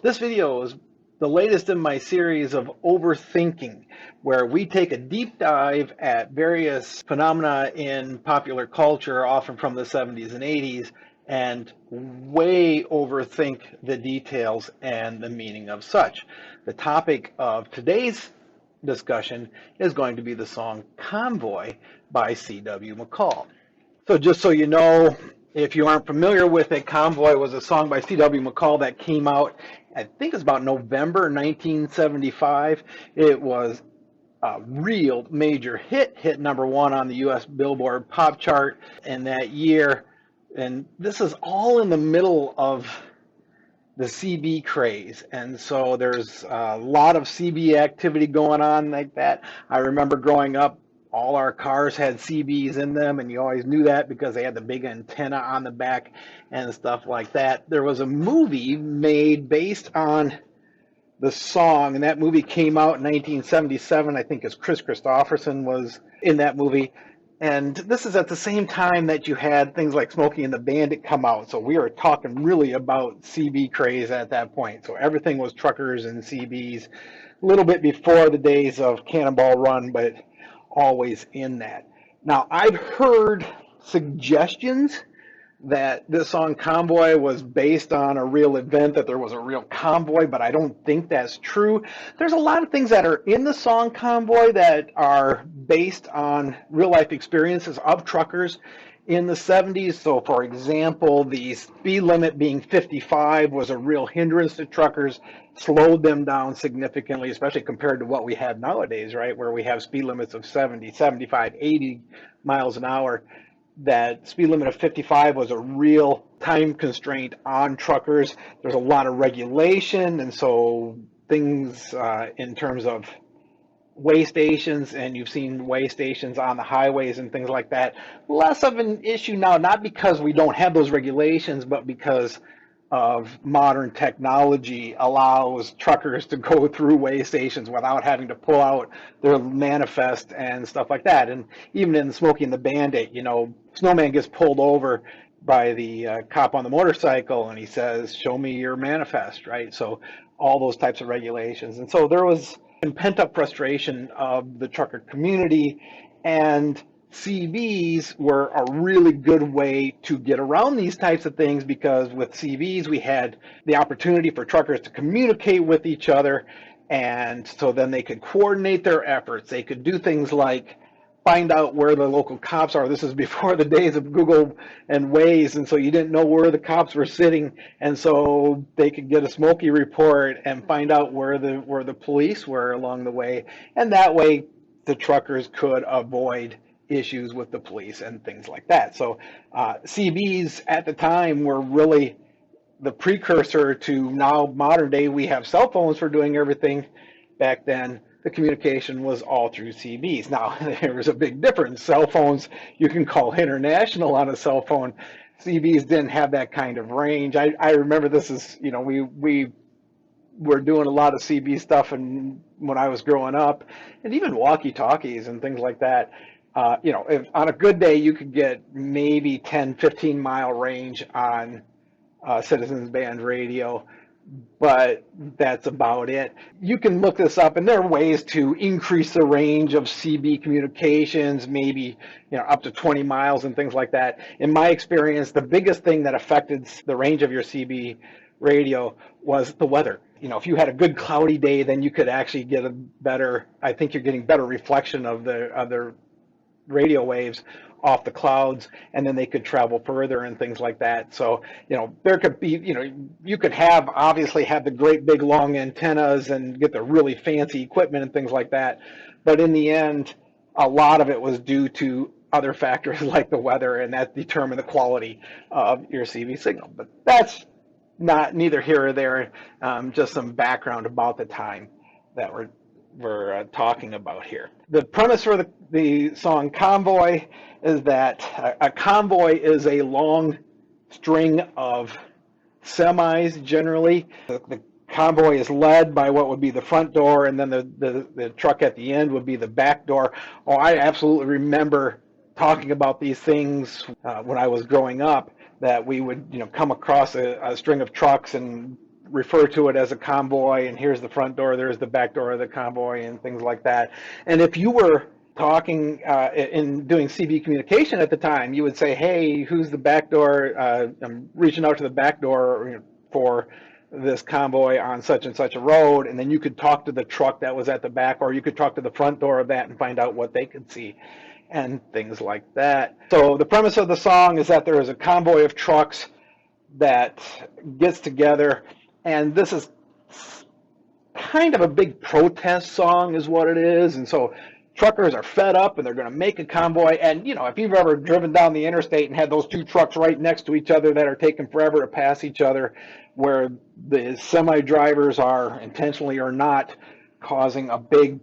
This video is the latest in my series of Overthinking, where we take a deep dive at various phenomena in popular culture, often from the 70s and 80s, and way overthink the details and the meaning of such. The topic of today's discussion is going to be the song Convoy by CW McCall. So just so you know, if you aren't familiar with it, Convoy was a song by C.W. McCall that came out, I think it's about November 1975. It was a real major hit number one on the U.S. Billboard pop chart in that year. And this is all in the middle of the CB craze. And so there's a lot of CB activity going on like that. I remember growing up, all our cars had CBs in them, and you always knew that because they had the big antenna on the back and stuff like that. There was a movie made based on the song, and that movie came out in 1977. I think as Chris Christopherson was in that movie. And this is at the same time that you had things like Smokey and the Bandit come out. So we were talking really about CB craze at that point. So everything was truckers and CBs, a little bit before the days of Cannonball Run, but always in that. Now, I've heard suggestions that this song Convoy was based on a real event, that there was a real convoy, but I don't think that's true. There's a lot of things that are in the song Convoy that are based on real life experiences of truckers in the 70s. So, for example, the speed limit being 55 was a real hindrance to truckers, slowed them down significantly, especially compared to what we have nowadays, right, where we have speed limits of 70, 75, 80 miles an hour. That speed limit of 55 was a real time constraint on truckers. There's a lot of regulation, and so things in terms of way stations, and you've seen way stations on the highways and things like that, less of an issue now, not because we don't have those regulations, but because of modern technology allows truckers to go through way stations without having to pull out their manifest and stuff like that. And even in Smokey and the Bandit, you know, Snowman gets pulled over by the cop on the motorcycle, and he says, "Show me your manifest," right? So all those types of regulations. And so there was pent-up frustration of the trucker community, and CVs were a really good way to get around these types of things, because with CVs we had the opportunity for truckers to communicate with each other, and so then they could coordinate their efforts. They could do things like find out where the local cops are. This is before the days of Google and Waze, and so you didn't know where the cops were sitting, and so they could get a Smokey report and find out where the police were along the way, and that way the truckers could avoid issues with the police and things like that. So CBs at the time were really the precursor to now modern day. We have cell phones for doing everything. Back then, the communication was all through CBs. Now, there was a big difference. Cell phones, you can call international on a cell phone. CBs didn't have that kind of range. I remember this is, you know, we were doing a lot of CB stuff and when I was growing up, and even walkie-talkies and things like that. You know, if on a good day, you could get maybe 10, 15 mile range on Citizens Band radio, but that's about it. You can look this up, and there are ways to increase the range of CB communications, maybe, you know, up to 20 miles and things like that. In my experience, the biggest thing that affected the range of your CB radio was the weather. You know, if you had a good cloudy day, then you could actually get a better, I think you're getting better reflection of the radio waves off the clouds, and then they could travel further and things like that. So, you know, there could be, you know, you could obviously have the great big long antennas and get the really fancy equipment and things like that. But in the end, a lot of it was due to other factors like the weather, and that determined the quality of your CB signal. But that's neither here or there, just some background about the time that we're talking about here. The premise for the song Convoy is that a convoy is a long string of semis generally. The convoy is led by what would be the front door, and then the truck at the end would be the back door. Oh, I absolutely remember talking about these things when I was growing up, that we would, you know, come across a string of trucks, and refer to it as a convoy, and here's the front door, there's the back door of the convoy, and things like that. And if you were talking in doing CB communication at the time, you would say, hey, who's the back door? I'm reaching out to the back door for this convoy on such and such a road, and then you could talk to the truck that was at the back, or you could talk to the front door of that and find out what they could see and things like that. So the premise of the song is that there is a convoy of trucks that gets together, and this is kind of a big protest song is what it is. And so truckers are fed up and they're going to make a convoy. And you know, if you've ever driven down the interstate and had those two trucks right next to each other that are taking forever to pass each other, where the semi drivers are intentionally or not causing a big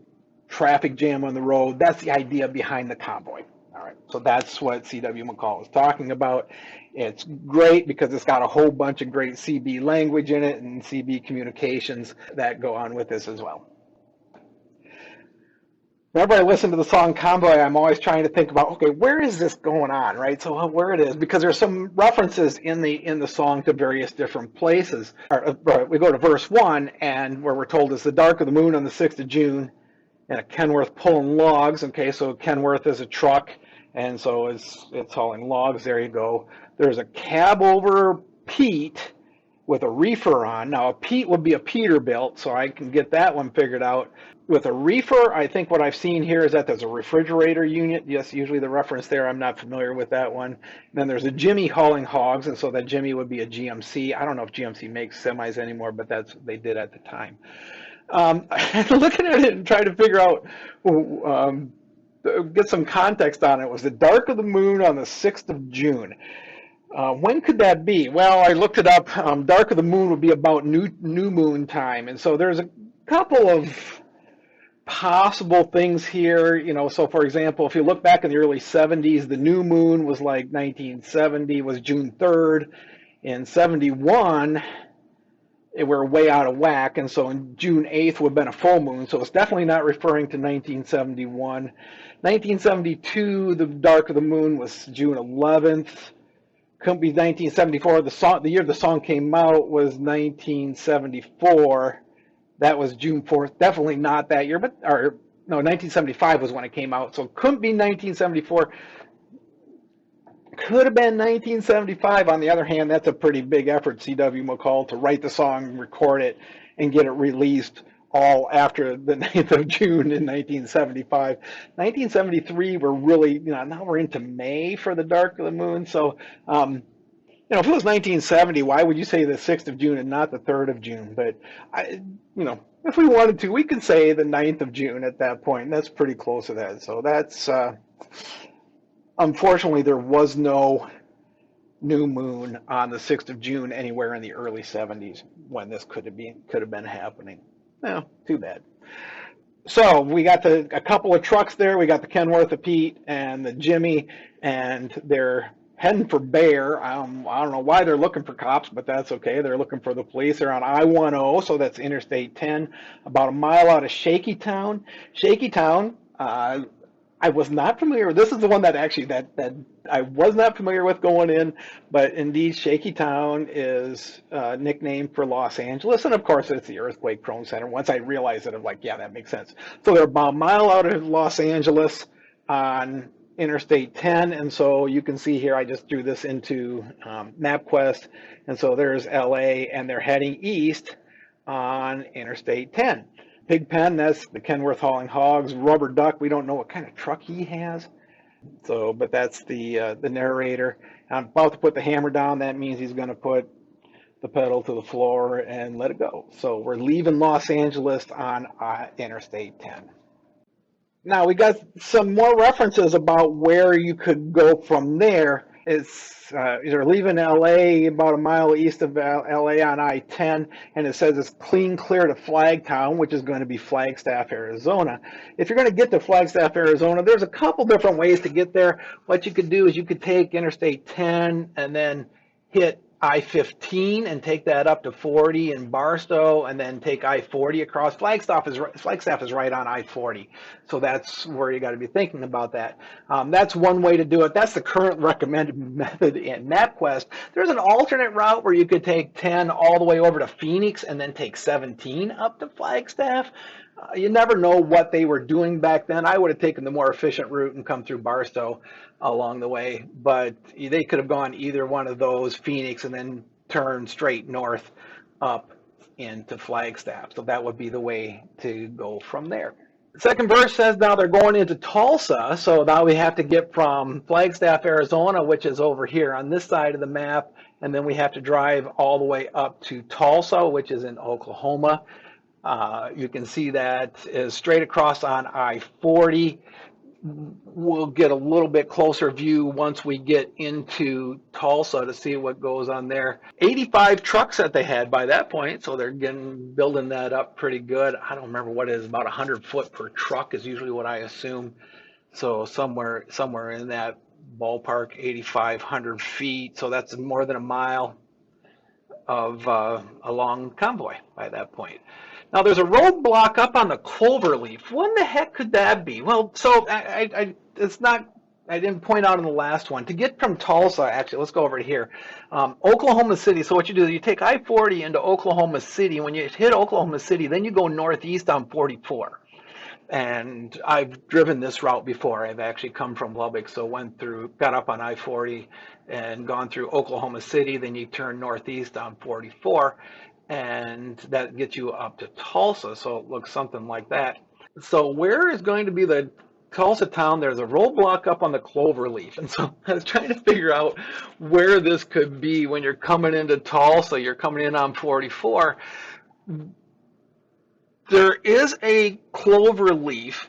traffic jam on the road, that's the idea behind the convoy. All right, so that's what CW McCall is talking about. It's great because it's got a whole bunch of great CB language in it and CB communications that go on with this as well. Whenever I listen to the song Convoy, I'm always trying to think about, okay, where is this going on, right? So where it is, because there's some references in the song to various different places. We go to verse 1, and where we're told it's the dark of the moon on the 6th of June, and a Kenworth pulling logs. Okay, so Kenworth is a truck, and so it's hauling logs. There you go. There's a cab over Pete with a reefer on. Now, a Pete would be a Peterbilt, so I can get that one figured out. With a reefer, I think what I've seen here is that there's a refrigerator unit. Yes, usually the reference there, I'm not familiar with that one. And then there's a Jimmy hauling hogs, and so that Jimmy would be a GMC. I don't know if GMC makes semis anymore, but that's what they did at the time. Looking at it and trying to figure out, get some context on it, was the dark of the moon on the 6th of June. When could that be? Well, I looked it up. Dark of the moon would be about new moon time. And so there's a couple of possible things here. You know, so for example, if you look back in the early 70s, the new moon was like 1970, was June 3rd. In 71, we're way out of whack. And so in June 8th would have been a full moon. So it's definitely not referring to 1971. 1972, the dark of the moon was June 11th. Couldn't be 1974. The year the song came out was 1974. That was June 4th. Definitely not that year, but 1975 was when it came out. So couldn't be 1974. Could have been 1975. On the other hand, that's a pretty big effort, C.W. McCall, to write the song, record it, and get it released all after the 9th of June in 1975. 1973, we're really, now we're into May for the dark of the moon. So, if it was 1970, why would you say the 6th of June and not the 3rd of June? But, if we wanted to, we could say the 9th of June at that point. And that's pretty close to that. So that's, unfortunately, there was no new moon on the 6th of June anywhere in the early 70s when this could have been happening. No, too bad. So we got a couple of trucks there. We got the Kenworth of Pete and the Jimmy, and they're heading for Bear. I don't know why they're looking for cops, but that's okay. They're looking for the police. They're on I-10, so that's Interstate 10, about a mile out of Shaky Town. Shaky Town, I was not familiar with. This is the one that actually that I was not familiar with going in, but indeed Shaky Town is a nickname for Los Angeles, and of course it's the earthquake-prone center. Once I realized it, I'm like, yeah, that makes sense. So they're about a mile out of Los Angeles on Interstate 10, and so you can see here I just threw this into MapQuest, and so there's LA, and they're heading east on Interstate 10. Pigpen, that's the Kenworth hauling hogs. Rubber Duck, we don't know what kind of truck he has. So, but that's the narrator. I'm about to put the hammer down. That means he's going to put the pedal to the floor and let it go. So we're leaving Los Angeles on Interstate 10. Now we got some more references about where you could go from there. It's you're leaving LA about a mile east of LA on I-10, and it says it's clean clear to Flagtown, which is going to be Flagstaff, Arizona. If you're going to get to Flagstaff, Arizona, there's a couple different ways to get there. What you could do is you could take Interstate 10 and then hit I-15 and take that up to 40 in Barstow, and then take I-40 across. Flagstaff is right on I-40, so that's where you got to be thinking about that. That's one way to do it. That's the current recommended method in MapQuest. There's an alternate route where you could take 10 all the way over to Phoenix and then take 17 up to Flagstaff. You never know what they were doing back then. I would have taken the more efficient route and come through Barstow along the way, but they could have gone either one of those, Phoenix, and then turned straight north up into Flagstaff. So that would be the way to go from there. The second verse says now they're going into Tulsa, so now we have to get from Flagstaff, Arizona, which is over here on this side of the map, and then we have to drive all the way up to Tulsa, which is in Oklahoma. You can see that is straight across on I-40. We'll get a little bit closer view once we get into Tulsa to see what goes on there. 85 trucks that they had by that point, so they're building that up pretty good. I don't remember what it is, about 100 foot per truck is usually what I assume. So somewhere in that ballpark, 8,500 feet. So that's more than a mile of a long convoy by that point. Now there's a roadblock up on the Cloverleaf. What the heck could that be? Well, so it's not. I didn't point out in the last one. To get from Tulsa, actually, let's go over here. Oklahoma City. So what you do is you take I-40 into Oklahoma City. When you hit Oklahoma City, then you go northeast on 44. And I've driven this route before. I've actually come from Lubbock, so got up on I-40 and gone through Oklahoma City. Then you turn northeast on 44. And that gets you up to Tulsa, so it looks something like that. So where is going to be the Tulsa town? There's a roadblock up on the Cloverleaf, and so I was trying to figure out where this could be when you're coming into Tulsa. You're coming in on 44. There is a Cloverleaf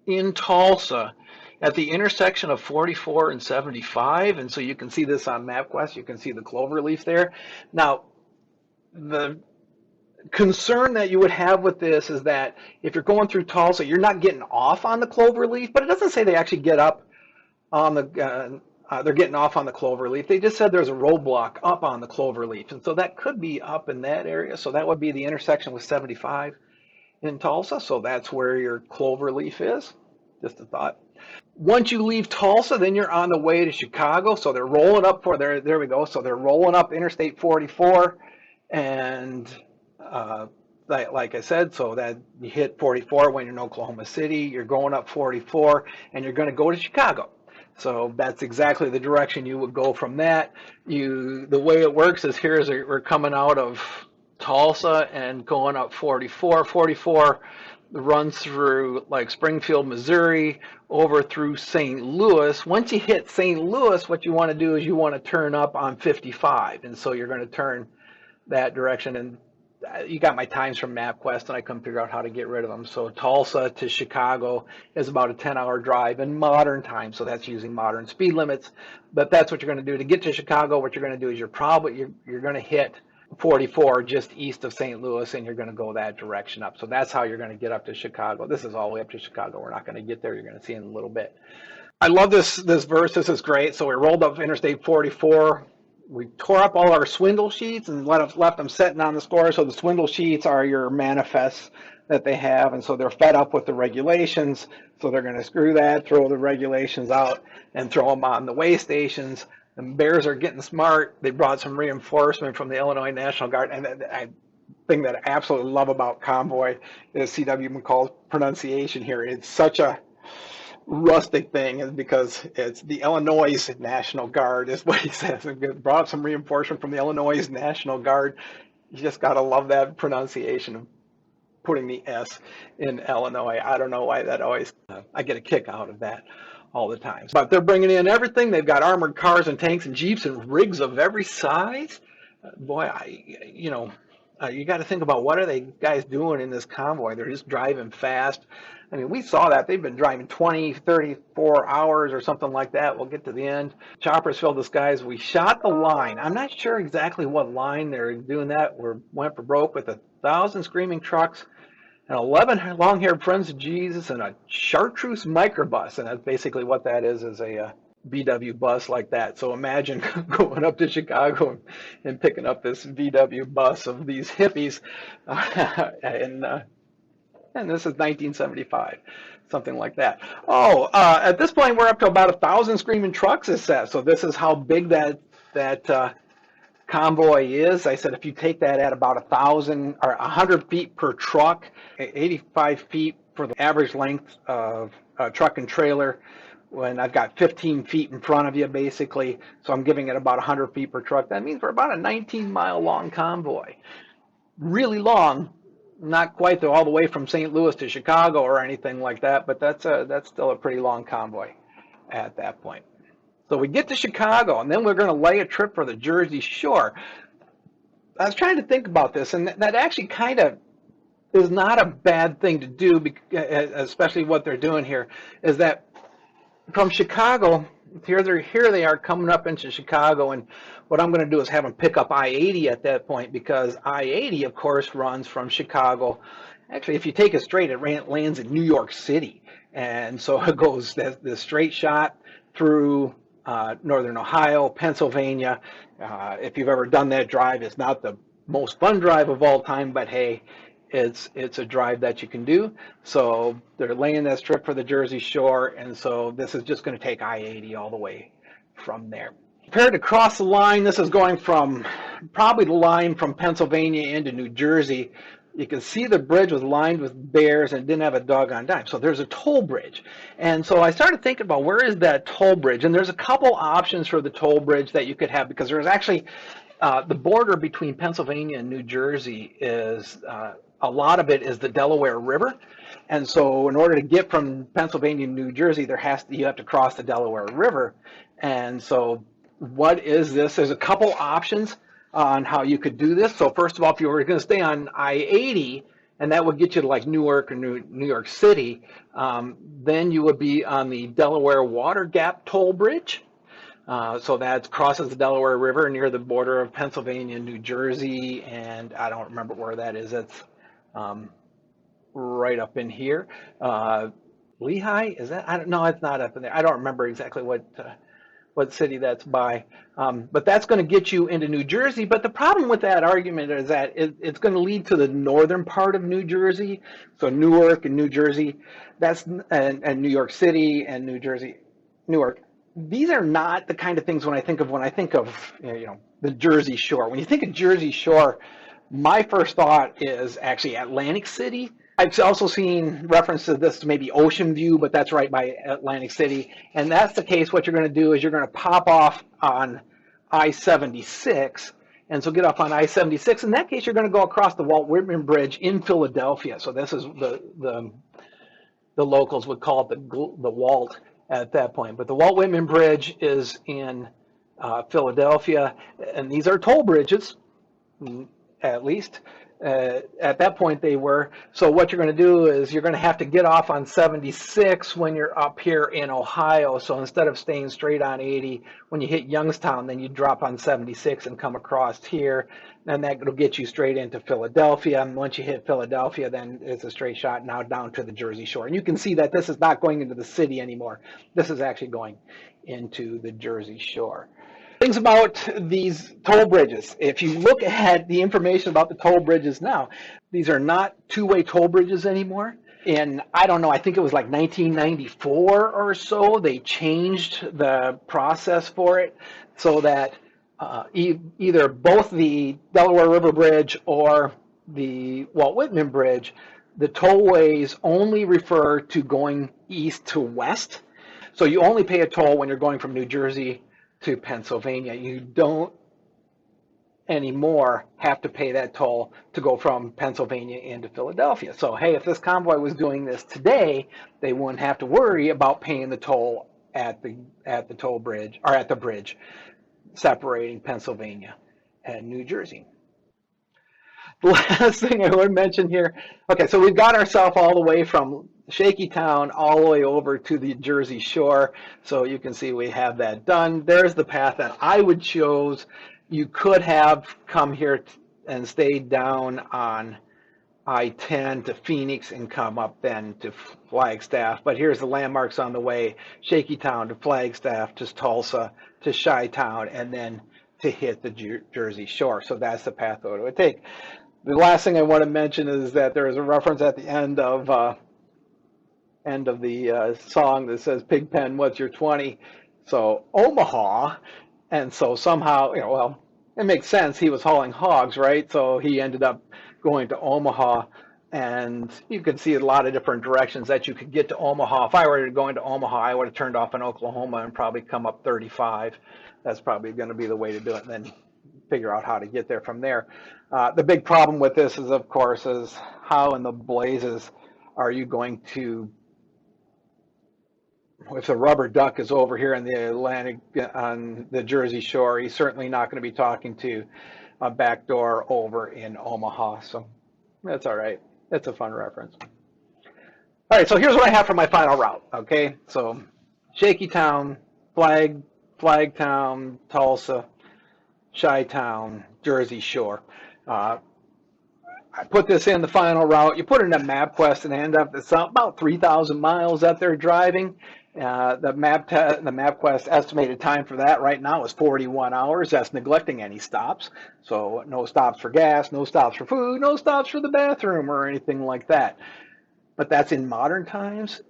in Tulsa at the intersection of 44 and 75, and so you can see this on MapQuest. You can see the Cloverleaf there. Now, the concern that you would have with this is that if you're going through Tulsa, you're not getting off on the Cloverleaf, but it doesn't say they actually get up on the, they're getting off on the Cloverleaf. They just said there's a roadblock up on the Cloverleaf, and so that could be up in that area. So that would be the intersection with 75 in Tulsa, so that's where your Cloverleaf is. Just a thought. Once you leave Tulsa, then you're on the way to Chicago, so they're rolling up there we go. So they're rolling up Interstate 44. And like I said, so that you hit 44 when you're in Oklahoma City, you're going up 44, and you're going to go to Chicago. So that's exactly the direction you would go from that. The way it works is we're coming out of Tulsa and going up 44. 44 runs through like Springfield, Missouri, over through St. Louis. Once you hit St. Louis, what you want to do is you want to turn up on 55, and so you're going to turn that direction. And you got my times from MapQuest, and I couldn't figure out how to get rid of them. So Tulsa to Chicago is about a 10-hour drive in modern time, so that's using modern speed limits. But that's what you're going to do to get to Chicago. What you're going to do is you're going to hit 44 just east of St. Louis, and you're going to go that direction up. So that's how you're going to get up to Chicago. This is all the way up to Chicago. We're not going to get there. You're going to see in a little bit. I love this verse. This is great. So we rolled up Interstate 44. We tore up all our swindle sheets and left them sitting on the score. So the swindle sheets are your manifests that they have, and so they're fed up with the regulations. So they're going to screw that, throw the regulations out, and throw them on the way stations. The bears are getting smart. They brought some reinforcement from the Illinois National Guard, and the thing that I absolutely love about Convoy is CW McCall's pronunciation here. It's such a rustic thing, is because it's the Illinois National Guard is what he says. And brought some reinforcement from the Illinois National Guard. You just got to love that pronunciation of putting the S in Illinois. I don't know why that always, I get a kick out of that all the time. But they're bringing in everything. They've got armored cars and tanks and jeeps and rigs of every size. Boy, you got to think about what are they guys doing in this convoy. They're just driving fast. I mean, we saw that. They've been driving 20, 34 hours or something like that. We'll get to the end. Choppers filled the skies. We shot the line. I'm not sure exactly what line they're doing that. We went for broke with 1,000 screaming trucks and 11 long-haired friends of Jesus and a chartreuse microbus. And that's basically what that is a VW bus like that. So imagine going up to Chicago and picking up this VW bus of these hippies, and this is 1975, something like that. Oh, at this point we're up to about 1,000 screaming trucks, it says. So this is how big that Convoy is. I said if you take that at about 1,000 or 100 feet per truck, 85 feet for the average length of a truck and trailer, when I've got 15 feet in front of you, basically, so I'm giving it about 100 feet per truck. That means we're about a 19-mile long convoy. Really long, not quite all the way from St. Louis to Chicago or anything like that, but that's still a pretty long convoy at that point. So we get to Chicago, and then we're going to lay a trip for the Jersey Shore. I was trying to think about this, and that actually kind of is not a bad thing to do, especially what they're doing here, is that from Chicago, here they are coming up into Chicago, and what I'm going to do is have them pick up I-80 at that point, because I-80, of course, runs from Chicago. Actually, if you take it straight, it lands in New York City, and so it goes the straight shot through northern Ohio, Pennsylvania. If you've ever done that drive, it's not the most fun drive of all time, but hey, it's a drive that you can do. So they're laying that strip for the Jersey Shore, and so this is just going to take I-80 all the way from there. Prepared to cross the line. This is going from probably the line from Pennsylvania into New Jersey. You can see the bridge was lined with bears and didn't have a doggone dime. So there's a toll bridge. And so I started thinking about where is that toll bridge? And there's a couple options for the toll bridge that you could have, because there's actually the border between Pennsylvania and New Jersey is a lot of it is the Delaware River. And so in order to get from Pennsylvania to New Jersey, you have to cross the Delaware River. And so what is this? There's a couple options on how you could do this. So first of all, if you were going to stay on I-80, and that would get you to like Newark or New York City, then you would be on the Delaware Water Gap Toll Bridge. So that crosses the Delaware River near the border of Pennsylvania and New Jersey, and I don't remember where that is. It's right up in here. Lehigh, is that? I don't know. It's not up in there. I don't remember exactly what city that's by, but that's going to get you into New Jersey. But the problem with that argument is that it's going to lead to the northern part of New Jersey, so Newark and New Jersey, and New York City and New Jersey, Newark. These are not the kind of things when I think of the Jersey Shore. When you think of Jersey Shore, my first thought is actually Atlantic City. I've also seen reference to this to maybe Ocean View, but that's right by Atlantic City. And that's the case. What you're going to do is you're going to pop off on I-76. And so get off on I-76. In that case, you're going to go across the Walt Whitman Bridge in Philadelphia. So this is the locals would call it the Walt at that point. But the Walt Whitman Bridge is in Philadelphia. And these are toll bridges, at least. At that point they were. So what you're going to do is you're going to have to get off on 76 when you're up here in Ohio. So instead of staying straight on 80, when you hit Youngstown, then you drop on 76 and come across here. And that will get you straight into Philadelphia. And once you hit Philadelphia, then it's a straight shot now down to the Jersey Shore. And you can see that this is not going into the city anymore. This is actually going into the Jersey Shore. Things about these toll bridges. If you look at the information about the toll bridges now, these are not two-way toll bridges anymore. In, I don't know, I think it was like 1994 or so, they changed the process for it so that either both the Delaware River Bridge or the Walt Whitman Bridge, the tollways only refer to going east to west. So you only pay a toll when you're going from New Jersey to Pennsylvania. You don't anymore have to pay that toll to go from Pennsylvania into Philadelphia. So hey, if this convoy was doing this today, they wouldn't have to worry about paying the toll at the toll bridge, or at the bridge separating Pennsylvania and New Jersey. The last thing I would mention here, okay, so we've got ourselves all the way from Shaky Town all the way over to the Jersey Shore. So you can see we have that done. There's the path that I would choose. You could have come here and stayed down on I-10 to Phoenix and come up then to Flagstaff. But here's the landmarks on the way: Shaky Town to Flagstaff to Tulsa to Chi-Town, and then to hit the Jersey Shore. So that's the path that it would take. The last thing I want to mention is that there is a reference at the end of the song that says, "Pigpen, what's your 20?" So Omaha, and so somehow, well, it makes sense. He was hauling hogs, right? So he ended up going to Omaha, and you could see a lot of different directions that you could get to Omaha. If I were going to Omaha, I would have turned off in Oklahoma and probably come up 35. That's probably going to be the way to do it, and then figure out how to get there from there. The big problem with this is, of course, is how in the blazes are you going to, if the rubber duck is over here in the Atlantic on the Jersey Shore, he's certainly not going to be talking to a back door over in Omaha. So that's all right. That's a fun reference. All right, so here's what I have for my final route. Okay, so Shaky Town, Flagtown, Tulsa, Chi-Town, Jersey Shore. I put this in the final route. You put it in a MapQuest and end up it's about 3,000 miles that they're driving. The MapQuest estimated time for that right now is 41 hours. That's neglecting any stops. So no stops for gas, no stops for food, no stops for the bathroom or anything like that. But that's in modern times,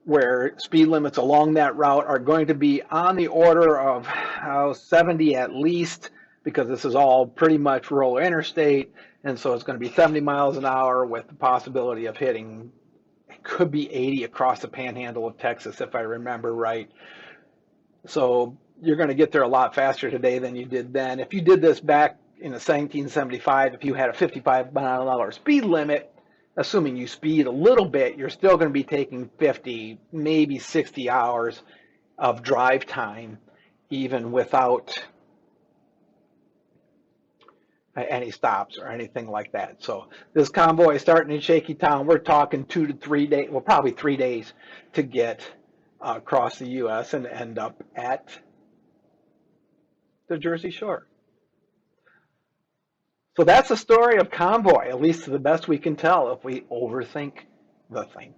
where speed limits along that route are going to be on the order of 70 at least, because this is all pretty much rural interstate. And so it's going to be 70 miles an hour with the possibility of hitting, it could be 80 across the panhandle of Texas, if I remember right. So you're going to get there a lot faster today than you did then. If you did this back in 1975, if you had a 55-mile-an-hour speed limit, assuming you speed a little bit, you're still going to be taking 50, maybe 60 hours of drive time, even without any stops or anything like that. So this convoy starting in Shaky Town, we're talking 2 to 3 days, well, probably 3 days to get across the U.S. and end up at the Jersey Shore. So that's the story of Convoy, at least to the best we can tell if we overthink the thing.